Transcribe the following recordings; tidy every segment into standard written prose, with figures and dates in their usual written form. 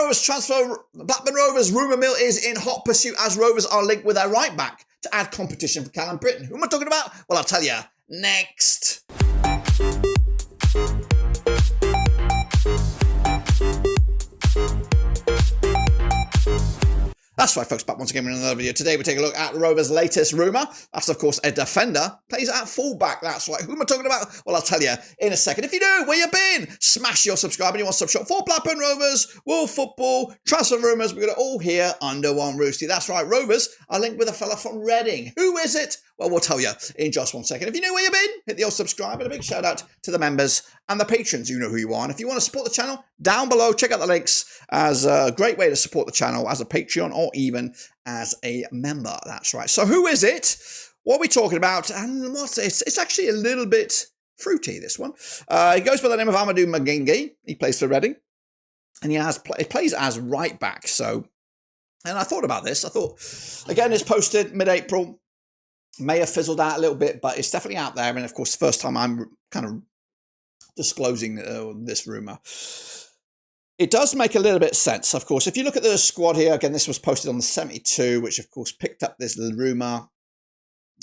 Rovers transfer. Blackburn Rovers rumour mill is in hot pursuit as Rovers are linked with their right back to add competition for Callum Britton. Who am I talking about? Well, I'll tell you next. That's right, folks, back once again with another video. Today we take a look at Rovers' latest rumour. That's, of course, a defender. Plays at fullback, that's right. Who am I talking about? Well, I'll tell you in a second. If you do, where you been? Smash your subscribe and you want sub shop for Blackburn Rovers, world football, transfer rumours. We've got it all here under one roof. That's right, Rovers are linked with a fella from Reading. Who is it? Well, we'll tell you in just 1 second. If you know where you've been, hit the old subscribe and a big shout out to the members and the patrons. You know who you are. And if you want to support the channel, down below, check out the links as a great way to support the channel as a Patreon or even as a member. That's right. So who is it? What are we talking about? And what's it? It's actually a little bit fruity, this one. He goes by the name of Amadou Mbengue. He plays for Reading. And he plays as right back. So, and I thought about this. I thought, again, it's posted mid-April. May have fizzled out a little bit, but it's definitely out there. And of course, the first time I'm kind of disclosing this rumour. It does make a little bit of sense, of course. If you look at the squad here, again, this was posted on the 72, which of course picked up this little rumour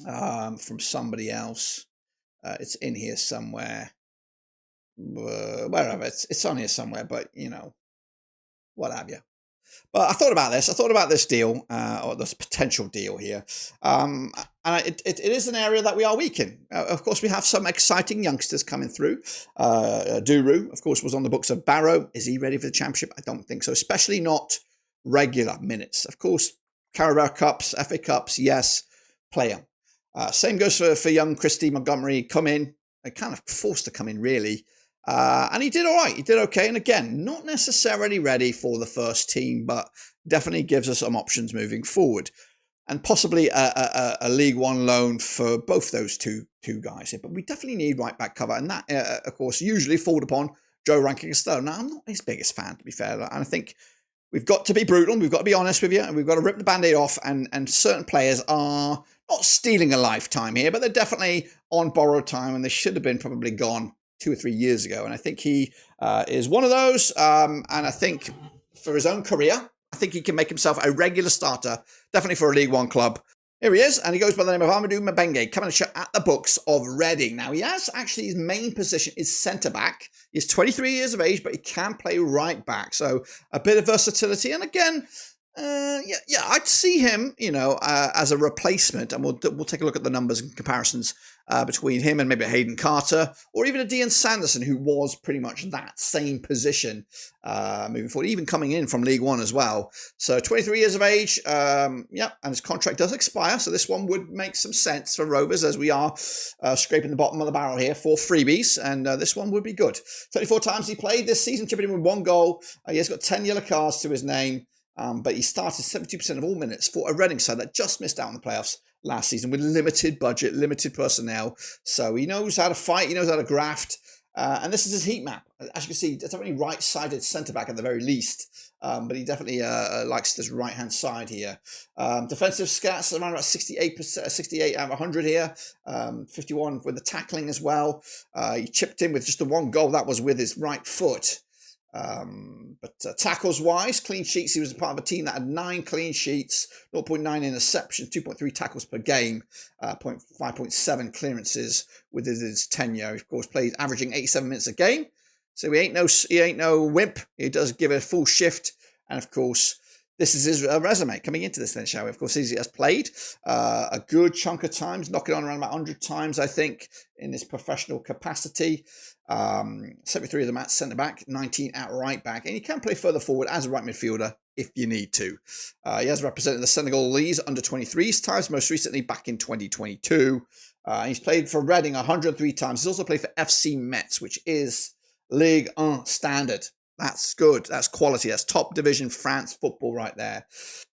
from somebody else. It's in here somewhere. Wherever, it's on here somewhere, but you know, what have you. But I thought about this. I thought about this deal, or this potential deal here. And it is an area that we are weak in. Of course, we have some exciting youngsters coming through. Duru, of course, was on the books of Barrow. Is he ready for the championship? I don't think so, especially not regular minutes. Of course, Carabao Cups, FA Cups, yes, play him. Same goes for young Christy Montgomery. Come in, kind of forced to come in, really. And he did all right. He did okay. And again, not necessarily ready for the first team, but definitely gives us some options moving forward. And possibly a League One loan for both those two guys here. But we definitely need right back cover. And that, of course, usually falled upon Joe Rankin-Costello. Now, I'm not his biggest fan, to be fair. And I think we've got to be brutal. We've got to be honest with you. And we've got to rip the Band-Aid off. And certain players are not stealing a lifetime here, but they're definitely on borrowed time. And they should have been probably gone 2 or 3 years ago. And I think he is one of those. And I think for his own career, I think he can make himself a regular starter, definitely for a League One club. Here he is, and he goes by the name of Amadou Mbengue, coming at the books of Reading. Now, he has actually, his main position is centre-back. He's 23 years of age, but he can play right back. So a bit of versatility. And again, yeah, I'd see him, you know, as a replacement. And we'll take a look at the numbers and comparisons between him and maybe Hayden Carter or even a Dean Sanderson, who was pretty much that same position moving forward, even coming in from League One as well. So 23 years of age, yeah, and his contract does expire. So this one would make some sense for Rovers as we are scraping the bottom of the barrel here for freebies. And this one would be good. 34 times he played this season, chipping in with 1 goal. He has got 10 yellow cards to his name. But he started 72% of all minutes for a Reading side that just missed out on the playoffs last season with limited budget, limited personnel. So he knows how to fight, he knows how to graft. And this is his heat map. As you can see, it's definitely right-sided centre-back at the very least. But he definitely likes this right-hand side here. Defensive stats around about 68%, 68 out of 100 here. 51 with the tackling as well. He chipped in with just the 1 goal. That was with his right foot. But tackles wise, clean sheets, he was a part of a team that had 9 clean sheets, 0.9 interceptions, 2.3 tackles per game, 5.7 clearances with his tenure. Of course, played averaging 87 minutes a game. So he ain't no wimp. He does give it a full shift. And of course, this is his resume coming into this then, shall we? Of course, he has played a good chunk of times, knocking on around about 100 times, I think, in his professional capacity. 73 of them at centre-back, 19 at right-back. And he can play further forward as a right midfielder if you need to. He has represented the Senegalese under-23s times, most recently back in 2022. He's played for Reading 103 times. He's also played for FC Metz, which is Ligue 1 standard. That's good. That's quality. That's top division France football right there.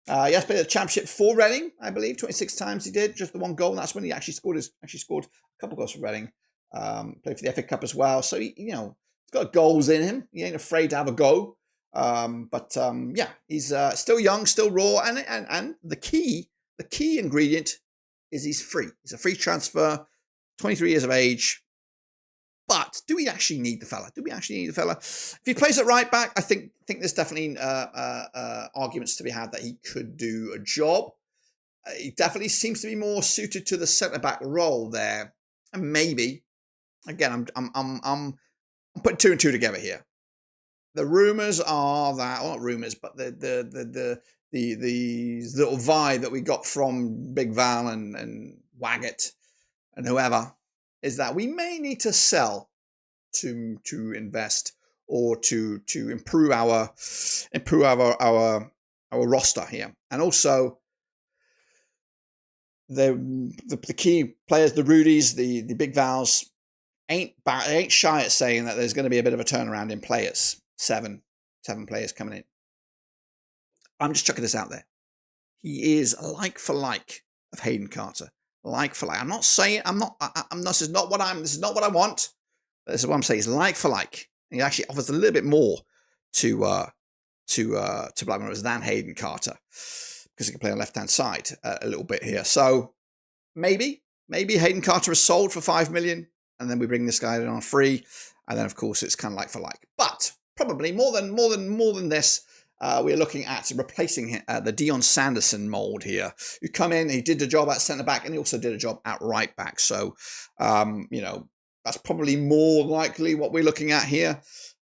He has played the championship for Reading, I believe. 26 times he did. Just the 1 goal. And that's when he actually scored a couple goals for Reading. Played for the FA Cup as well. So, you know, he's got goals in him. He ain't afraid to have a go. Yeah, he's still young, still raw. And the key ingredient is he's free. He's a free transfer, 23 years of age. But But do we actually need the fella? Do we actually need the fella? If he plays at right back, I think there's definitely arguments to be had that he could do a job. He definitely seems to be more suited to the centre back role there, and maybe again, I'm putting two and two together here. The rumours are that, well, not rumours, but the little vibe that we got from Big Val and Waggett and whoever is that we may need to sell to invest or to improve our roster here, and also the key players, the Rudies, the Big Vals, ain't shy at saying that there's going to be a bit of a turnaround in players. Seven players coming in. I'm just chucking this out there. He is like for like of Hayden Carter. Like for like. I'm not saying this is not what I want. This is what I'm saying. He's like for like. He actually offers a little bit more to Blackburn Rovers than Hayden Carter, because he can play on the left-hand side a little bit here. So maybe Hayden Carter is sold for $5 million, and then we bring this guy in on free, and then of course it's kind of like for like. But probably more than this, we're looking at replacing the Dion Sanderson mold here. You come in, he did the job at centre back, and he also did a job at right back. So that's probably more likely what we're looking at here.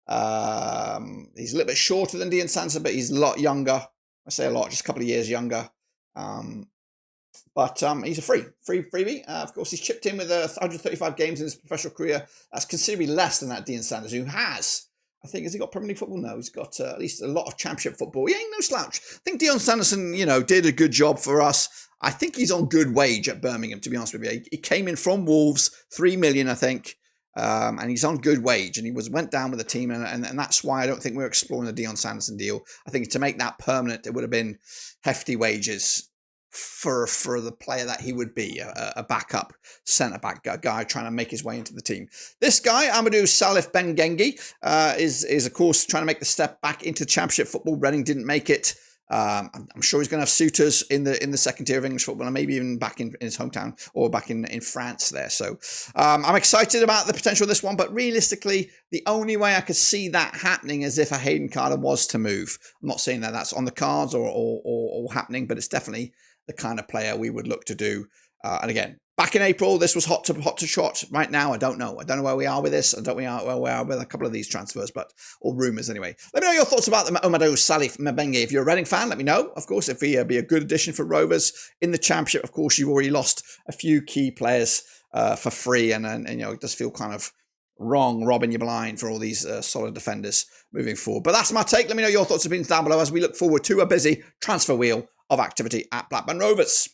He's a little bit shorter than Dion Sanderson, but he's a lot younger. I say a lot, just a couple of years younger. But he's a freebie. Of course, he's chipped in with 135 games in his professional career. That's considerably less than that Dion Sanders, who has, I think, has he got Premier League football? No, he's got at least a lot of Championship football. He ain't no slouch. I think Dion Sanderson, did a good job for us. I think he's on good wage at Birmingham, to be honest with you. He came in from Wolves, $3 million, I think. And he's on good wage, and he went down with the team, and that's why I don't think we're exploring the Dion Sanderson deal. I think to make that permanent, it would have been hefty wages for the player that he would be, a backup centre-back guy trying to make his way into the team. This guy, Amadou Mbengue, is of course trying to make the step back into Championship football. Reading didn't make it. I'm sure he's going to have suitors in the second tier of English football, and maybe even back in his hometown or back in France there. So I'm excited about the potential of this one, but realistically, the only way I could see that happening is if a Hayden Carter was to move. I'm not saying that that's on the cards or happening, but it's definitely the kind of player we would look to do. And again, back in April, this was hot to trot. Right now, I don't know. I don't know where we are with this. I don't know where we are with a couple of these transfers, or rumours anyway. Let me know your thoughts about the Amadou Mbengue. If you're a Reading fan, let me know. Of course, if he be a good addition for Rovers in the Championship, of course, you've already lost a few key players for free, and it does feel kind of wrong robbing you blind for all these solid defenders moving forward. But that's my take. Let me know your thoughts and opinions down below as we look forward to a busy transfer wheel of activity at Blackburn Rovers.